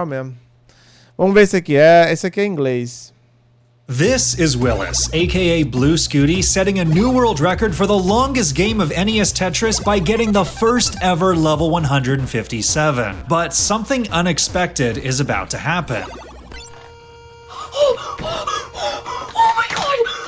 mesmo. Vamos ver esse aqui. Esse aqui é em inglês. This is Willis, aka Blue Scooty, setting a new world record for the longest game of NES Tetris by getting the first ever level 157. But something unexpected is about to happen.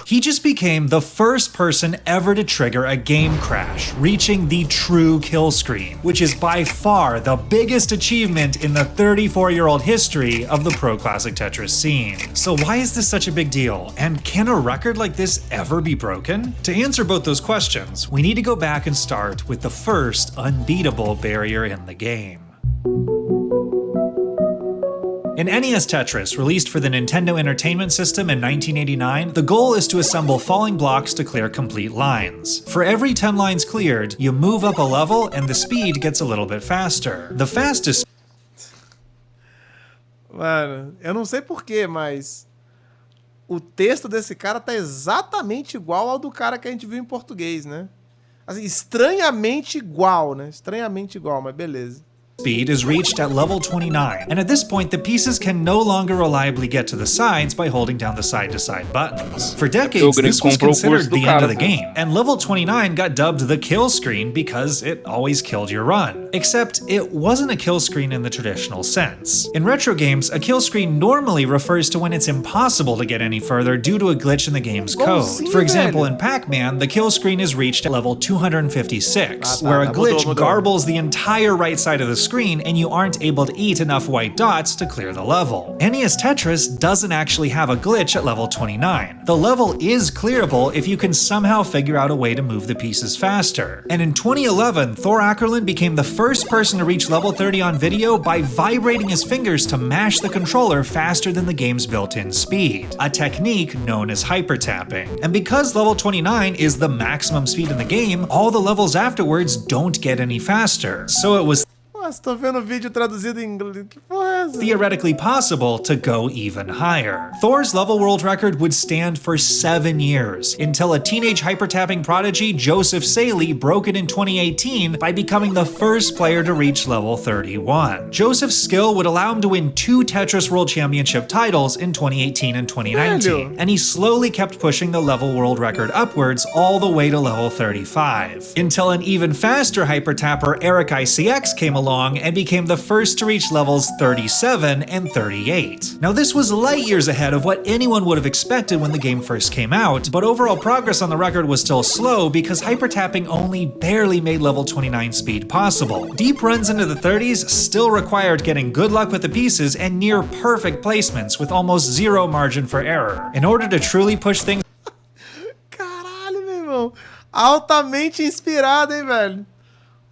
He just became the first person ever to trigger a game crash, reaching the true kill screen, which is by far the biggest achievement in the 34-year-old history of the Pro Classic Tetris scene. So why is this such a big deal? And can a record like this ever be broken? To answer both those questions, we need to go back and start with the first unbeatable barrier in the game. In NES Tetris, released for the Nintendo Entertainment System in 1989, the goal is to assemble falling blocks to clear complete lines. For every 10 lines cleared, you move up a level and the speed gets a little bit faster. The fastest... Mano, eu não sei porquê, mas o texto desse cara tá exatamente igual ao do cara que a gente viu em português, né? Assim, estranhamente igual, né? Estranhamente igual, mas beleza. Speed is reached at level 29, and at this point the pieces can no longer reliably get to the sides by holding down the side-to-side buttons. For decades, this was considered the end of the game, and level 29 got dubbed the kill screen because it always killed your run. Except it wasn't a kill screen in the traditional sense. In retro games, a kill screen normally refers to when it's impossible to get any further due to a glitch in the game's code. For example, in Pac-Man, the kill screen is reached at level 256, where a glitch garbles the entire right side of the screen and you aren't able to eat enough white dots to clear the level. NES Tetris doesn't actually have a glitch at level 29. The level is clearable if you can somehow figure out a way to move the pieces faster. And in 2011, Thor Ackerlund became the first person to reach level 30 on video by vibrating his fingers to mash the controller faster than the game's built-in speed, a technique known as hyper-tapping. And because level 29 is the maximum speed in the game, all the levels afterwards don't get any faster. So it was Nossa, tô vendo o vídeo traduzido em inglês. Que porra é essa? theoretically possible to go even higher. Thor's level world record would stand for 7 years, until a teenage hyper-tapping prodigy, Joseph Saley, broke it in 2018 by becoming the first player to reach level 31. Joseph's skill would allow him to win 2 Tetris World Championship titles in 2018 and 2019, and he slowly kept pushing the level world record upwards all the way to level 35, until an even faster hyper-tapper, Eric ICX, came along and became the first to reach levels 37 and 38. Now this was light years ahead of what anyone would have expected when the game first came out, but overall progress on the record was still slow because hyper-tapping only barely made level 29 speed possible. Deep runs into the 30s still required getting good luck with the pieces and near perfect placements with almost zero margin for error. In order to truly push things Caralho, meu irmão. Altamente inspirado, hein, velho?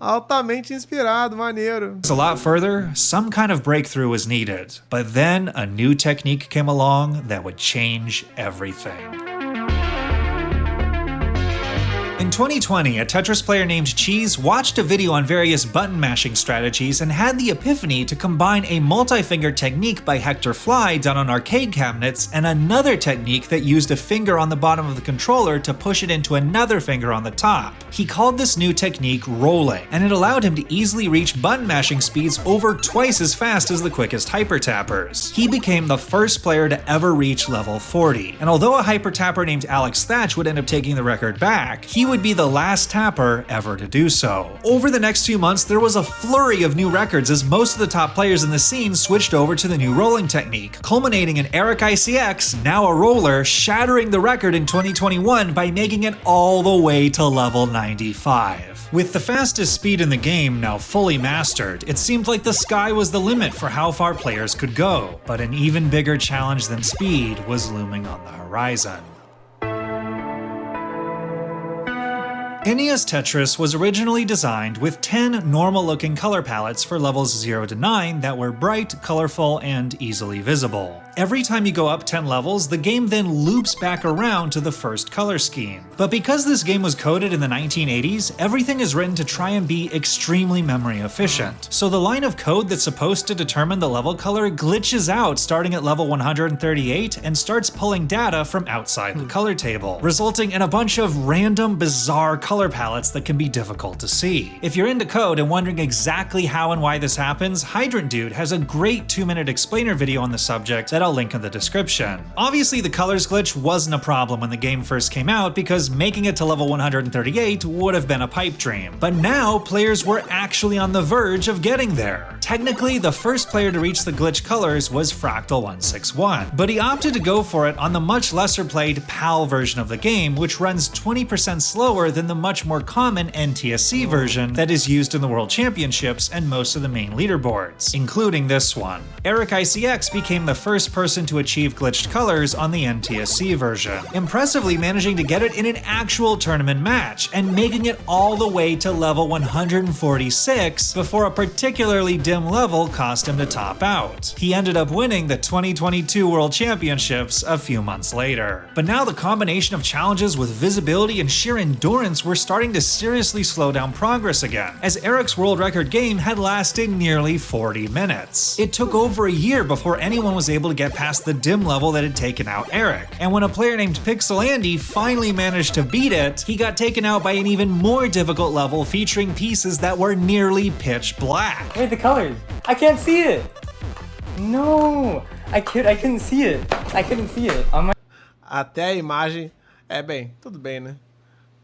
Altamente inspirado, maneiro. a lot further, some kind of breakthrough was needed. But then a new technique came along that would change everything. In 2020, a Tetris player named Cheese watched a video on various button mashing strategies and had the epiphany to combine a multi-finger technique by Hector Fly done on arcade cabinets and another technique that used a finger on the bottom of the controller to push it into another finger on the top. He called this new technique rolling, and it allowed him to easily reach button mashing speeds over twice as fast as the quickest hyper-tappers. He became the first player to ever reach level 40, and although a hyper-tapper named Alex Thatch would end up taking the record back, he would be the last tapper ever to do so. Over the next few months, there was a flurry of new records as most of the top players in the scene switched over to the new rolling technique, culminating in Eric ICX, now a roller, shattering the record in 2021 by making it all the way to level 95. With the fastest speed in the game now fully mastered, it seemed like the sky was the limit for how far players could go, but an even bigger challenge than speed was looming on the horizon. NES Tetris was originally designed with 10 normal-looking color palettes for levels 0 to 9 that were bright, colorful, and easily visible. every time you go up 10 levels, the game then loops back around to the first color scheme. But because this game was coded in the 1980s, everything is written to try and be extremely memory efficient. So the line of code that's supposed to determine the level color glitches out starting at level 138 and starts pulling data from outside the color table, resulting in a bunch of random, bizarre color palettes that can be difficult to see. If you're into code and wondering exactly how and why this happens, Hydrant Dude has a great 2-minute explainer video on the subject that I'll link in the description. Obviously, the colors glitch wasn't a problem when the game first came out because making it to level 138 would have been a pipe dream. But now, players were actually on the verge of getting there. Technically, the first player to reach the glitch colors was Fractal161, but he opted to go for it on the much lesser played PAL version of the game, which runs 20% slower than the much more common NTSC version that is used in the World Championships and most of the main leaderboards, including this one. Eric ICX became the first person to achieve glitched colors on the NTSC version, impressively managing to get it in an actual tournament match and making it all the way to level 146 before a particularly dim level caused him to top out. He ended up winning the 2022 World Championships a few months later. But now the combination of challenges with visibility and sheer endurance were starting to seriously slow down progress again, as Eric's world record game had lasted nearly 40 minutes. It took over a year before anyone was able to get past the dim level that had taken out Eric, and when a player named Pixel Andy finally managed to beat it, he got taken out by an even more difficult level featuring pieces that were nearly pitch black. Wait, the colors! I can't see it! No! I couldn't see it. I couldn't see it. On my Até a imagem... É, bem, tudo bem, né?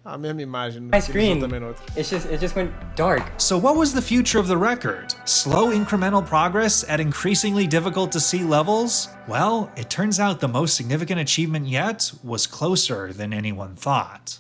A mesma imagem. My screen, it just went dark. So what was the future of the record? Slow incremental progress at increasingly difficult to see levels? Well, it turns out the most significant achievement yet was closer than anyone thought.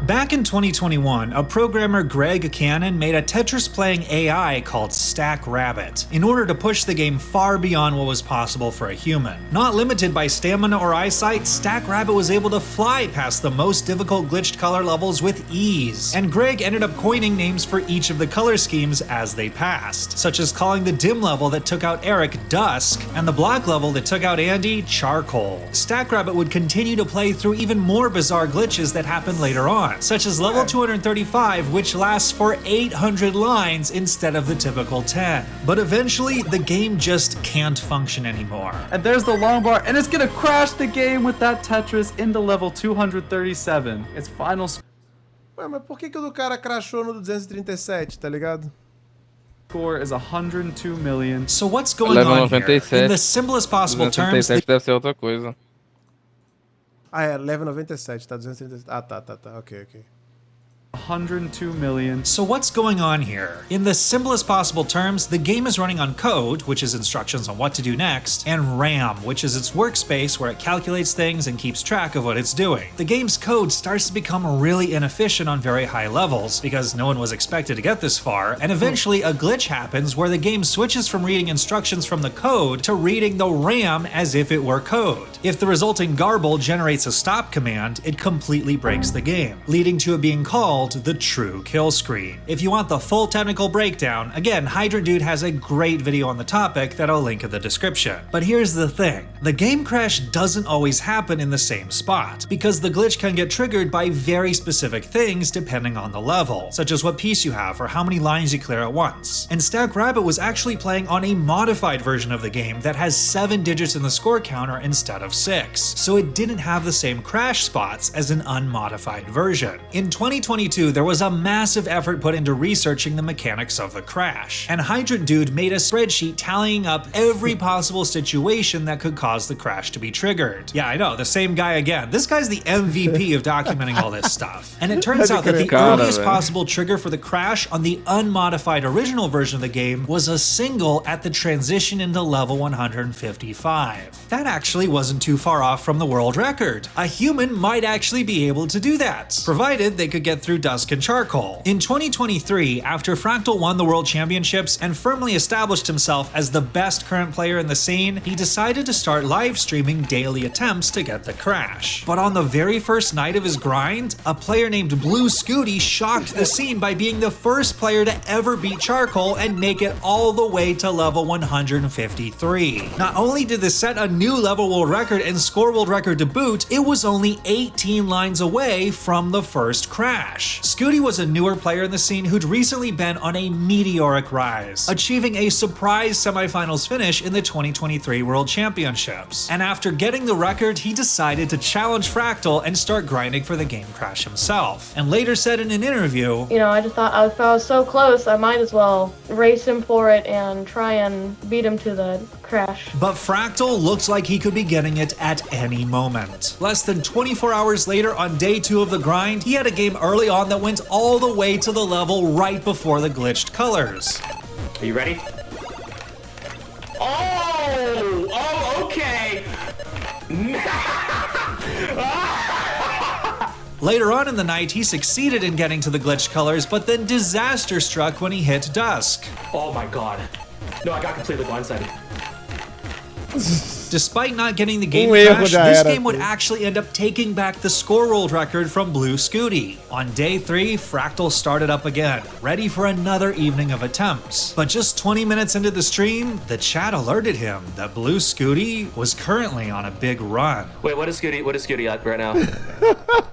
Back in 2021, a programmer, Greg Cannon, made a Tetris-playing AI called Stack Rabbit in order to push the game far beyond what was possible for a human. Not limited by stamina or eyesight, Stack Rabbit was able to fly past the most difficult glitched color levels with ease, and Greg ended up coining names for each of the color schemes as they passed, such as calling the dim level that took out Eric Dusk, and the black level that took out Andy Charcoal. Stack Rabbit would continue to play through even more bizarre glitches that happened later on, such as level 235, which lasts for 800 lines instead of the typical 10. But eventually, the game just can't function anymore. And there's the long bar, and it's gonna crash the game with that Tetris into level 237. Its final Ué, mas por que o do cara crashou no 237, tá ligado? score is 102 million. So what's going on here? In the simplest possible terms, deve ser outra coisa. Ah, é, level 97, tá? 237. Ah, tá, ok. 102 million. So what's going on here? In the simplest possible terms, the game is running on code, which is instructions on what to do next, and RAM, which is its workspace where it calculates things and keeps track of what it's doing. The game's code starts to become really inefficient on very high levels, because no one was expected to get this far, and eventually a glitch happens where the game switches from reading instructions from the code to reading the RAM as if it were code. If the resulting garble generates a stop command, it completely breaks the game, leading to it being called the true kill screen. If you want the full technical breakdown, again, Hydrant Dude has a great video on the topic that I'll link in the description. But here's the thing, the game crash doesn't always happen in the same spot, because the glitch can get triggered by very specific things depending on the level, such as what piece you have or how many lines you clear at once. And Stack Rabbit was actually playing on a modified version of the game that has 7 digits in the score counter instead of 6, so it didn't have the same crash spots as an unmodified version. In 2022, there was a massive effort put into researching the mechanics of the crash, and Hydrant Dude made a spreadsheet tallying up every possible situation that could cause the crash to be triggered. Yeah, I know, the same guy again. This guy's the MVP of documenting all this stuff. And it turns out that the earliest possible trigger for the crash on the unmodified original version of the game was a single at the transition into level 155. That actually wasn't too far off from the world record. A human might actually be able to do that, provided they could get through through Dusk and Charcoal. In 2023, after Fractal won the World Championships and firmly established himself as the best current player in the scene, he decided to start live streaming daily attempts to get the crash. But on the very first night of his grind, a player named Blue Scooty shocked the scene by being the first player to ever beat Charcoal and make it all the way to level 153. Not only did this set a new level world record and score world record to boot, it was only 18 lines away from the first crash. Scooty was a newer player in the scene who'd recently been on a meteoric rise, achieving a surprise semifinals finish in the 2023 World Championships. And after getting the record, he decided to challenge Fractal and start grinding for the game crash himself. And later said in an interview, you know, I just thought if I was so close, I might as well race him for it and try and beat him to the crash. But Fractal looked like he could be getting it at any moment. Less than 24 hours later, on day 2 of the grind, he had a game early on that went all the way to the level right before the glitched colors. Are you ready? Oh, okay. Later on in the night, he succeeded in getting to the glitched colors, but then disaster struck when he hit Dusk. Oh my god. No, I got completely blindsided. Despite not getting the game crash, this game would actually end up taking back the score world record from Blue Scooty. On day 3, Fractal started up again, ready for another evening of attempts. But just 20 minutes into the stream, the chat alerted him that Blue Scooty was currently on a big run. Wait, what is Scooty at right now?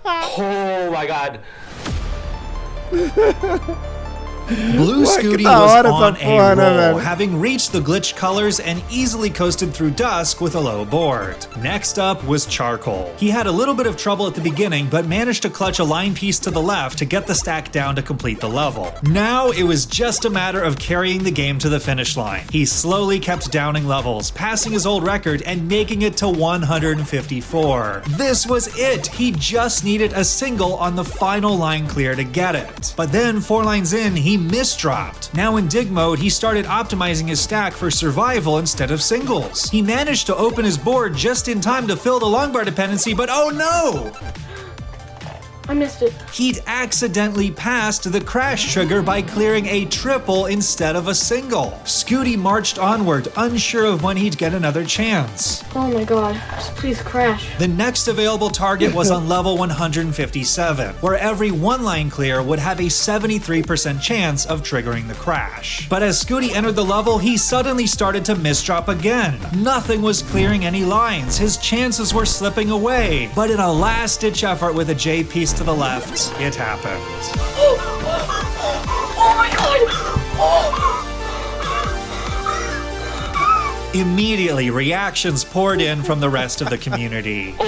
Oh my god. Blue Scooty was on a roll, having reached the glitched colors and easily coasted through Dusk with a low board. Next up was Charcoal. He had a little bit of trouble at the beginning, but managed to clutch a line piece to the left to get the stack down to complete the level. Now it was just a matter of carrying the game to the finish line. He slowly kept downing levels, passing his old record and making it to 154. This was it! He just needed a single on the final line clear to get it. But then 4 lines in, he misdropped. Now in dig mode, he started optimizing his stack for survival instead of singles. He managed to open his board just in time to fill the longbar dependency, but oh no! I missed it. He'd accidentally passed the crash trigger by clearing a triple instead of a single. Scooty marched onward, unsure of when he'd get another chance. Oh my god, just please crash. The next available target was on level 157, where every 1 line clear would have a 73% chance of triggering the crash. But as Scooty entered the level, he suddenly started to misdrop again. Nothing was clearing any lines, his chances were slipping away. But in a last-ditch effort with a J piece to the left, it happened. Oh my god! Immediately, reactions poured in from the rest of the community. He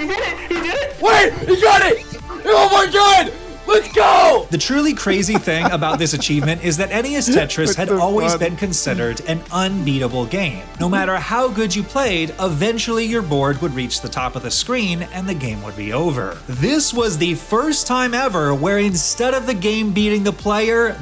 did it! He did it! Wait! He got it! Oh my god! Let's go! The truly crazy thing about this achievement is that NES Tetris had always been considered an unbeatable game. No matter how good you played, eventually your board would reach the top of the screen and the game would be over. This was the first time ever where instead of the game beating the player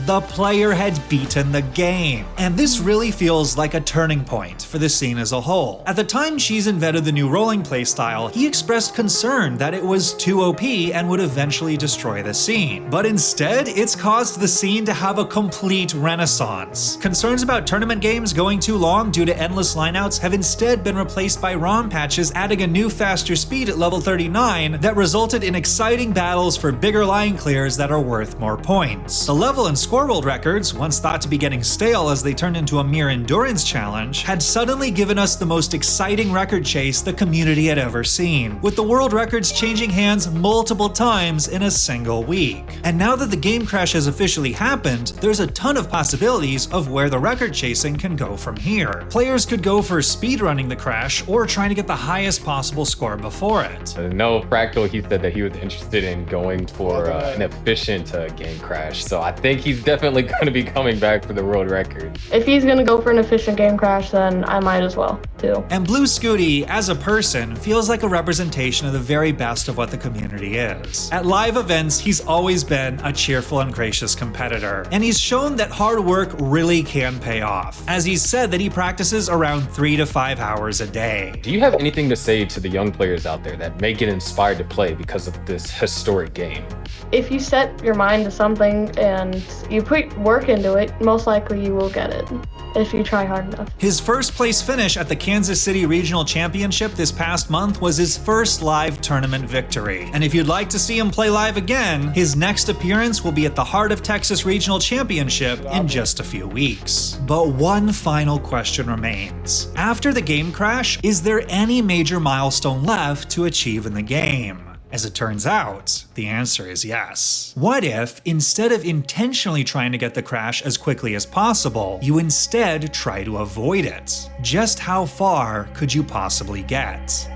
had beaten the game. And this really feels like a turning point for the scene as a whole. At the time Cheese invented the new rolling playstyle, he expressed concern that it was too OP and would eventually destroy the scene. But instead, it's caused the scene to have a complete renaissance. Concerns about tournament games going too long due to endless lineouts have instead been replaced by ROM patches adding a new faster speed at level 39 that resulted in exciting battles for bigger line clears that are worth more points. The level and score world records, once thought to be getting stale as they turned into a mere endurance challenge, had suddenly given us the most exciting record chase the community had ever seen, with the world records changing hands multiple times in a single week. And now that the game crash has officially happened, there's a ton of possibilities of where the record chasing can go from here. Players could go for speedrunning the crash or trying to get the highest possible score before it. No, Fractal, he said that he was interested in going for an efficient game crash. So I think he's definitely going to be coming back for the world record. If he's gonna go for an efficient game crash, then I might as well. too. And Blue Scooty, as a person, feels like a representation of the very best of what the community is. At live events, he's always been a cheerful and gracious competitor, and he's shown that hard work really can pay off, as he's said that he practices around 3 to 5 hours a day. Do you have anything to say to the young players out there that may get inspired to play because of this historic game? If you set your mind to something and you put work into it, most likely you will get it if you try hard enough. His first place finish at the Kansas City Regional Championship this past month was his first live tournament victory. And if you'd like to see him play live again, his next appearance will be at the Heart of Texas Regional Championship in just a few weeks. But one final question remains. After the game crash, is there any major milestone left to achieve in the game? As it turns out, the answer is yes. What if, instead of intentionally trying to get the crash as quickly as possible, you instead try to avoid it? Just how far could you possibly get?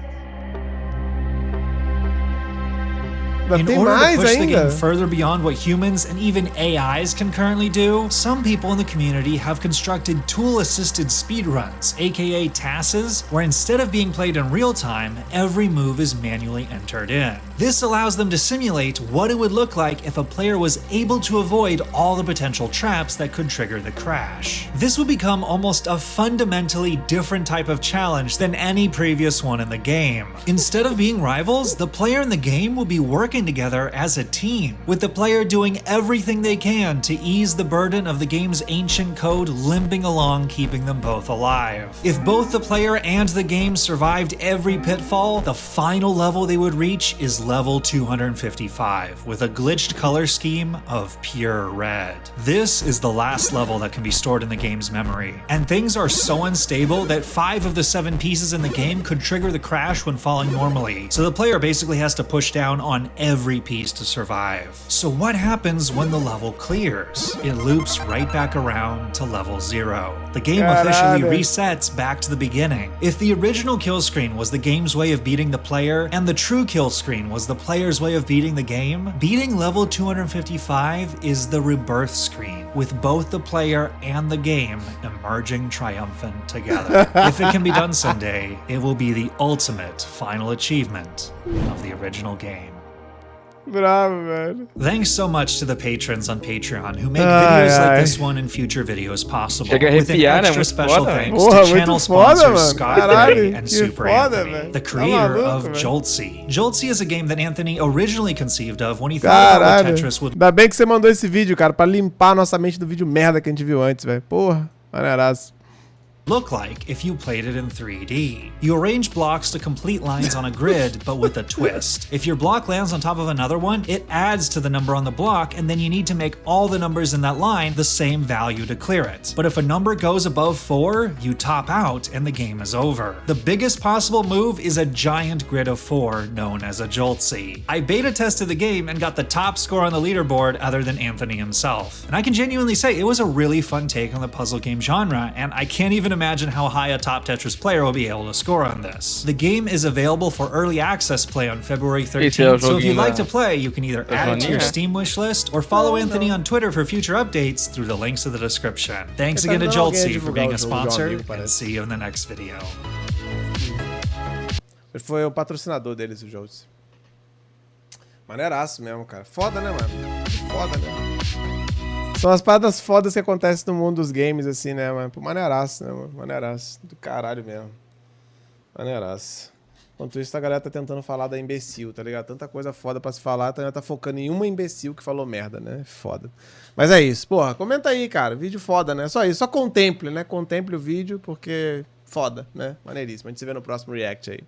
In order to push the game further beyond what humans and even AIs can currently do, some people in the community have constructed tool-assisted speedruns, aka TASes, where instead of being played in real time, every move is manually entered in. This allows them to simulate what it would look like if a player was able to avoid all the potential traps that could trigger the crash. This would become almost a fundamentally different type of challenge than any previous one in the game. Instead of being rivals, the player in the game will be working together as a team, with the player doing everything they can to ease the burden of the game's ancient code limping along, keeping them both alive. If both the player and the game survived every pitfall, the final level they would reach is level 255, with a glitched color scheme of pure red. This is the last level that can be stored in the game's memory, and things are so unstable that 5 of the 7 pieces in the game could trigger the crash when falling normally, so the player basically has to push down on every piece to survive. So what happens when the level clears? It loops right back around to level 0. The game officially resets back to the beginning. If the original kill screen was the game's way of beating the player, and the true kill screen was the player's way of beating the game, beating level 255 is the rebirth screen, with both the player and the game emerging triumphant together. If it can be done someday, it will be the ultimate final achievement of the original game. Bravo, man. Thanks so much to the patrons on Patreon who make videos like this one and future videos possible. Chega a With an arrepiar, né? extra Muito special foda, thanks velho. to channel Foda, sponsors mano. Scott Caralho, Gray and que Super foda, Anthony, velho. the Tá creator maluco, of velho. Joltzy. Joltzy is a game that Anthony originally conceived of when he thought about what Caralho. Tetris would Ainda bem que você mandou esse vídeo, cara, pra limpar a nossa mente do vídeo merda que a gente viu antes, velho. Porra, maneiraço. look like if you played it in 3D. You arrange blocks to complete lines on a grid, but with a twist. If your block lands on top of another one, it adds to the number on the block, and then you need to make all the numbers in that line the same value to clear it. But if a number goes above 4, you top out and the game is over. The biggest possible move is a giant grid of 4 known as a Joltzy. I beta tested the game and got the top score on the leaderboard other than Anthony himself. And I can genuinely say it was a really fun take on the puzzle game genre, and I can't even imagine how high a top Tetris player will be able to score on this. The game is available for early access play on February 13th, so if you'd like to play, you can either add it to your Steam wishlist or follow Anthony on Twitter for future updates through the links in the description. Thanks again to Joltzy for being a sponsor, and see you in the next video. Ele foi o patrocinador deles, o Joltzy. Maneiraço mesmo, cara. Foda, né, mano? Foda, né? São as paradas fodas que acontecem no mundo dos games, assim, né, mano? Pô, maneiraço, né, mano? Maneiraço. Do caralho mesmo. Maneiraço. Enquanto isso, a galera tá tentando falar da imbecil, tá ligado? Tanta coisa foda pra se falar, tá focando em uma imbecil que falou merda, né? Foda. Mas é isso. Porra, comenta aí, cara. Vídeo foda, né? Só isso. Só contemple, né? Contemple o vídeo, porque foda, né? Maneiríssimo. A gente se vê no próximo React aí.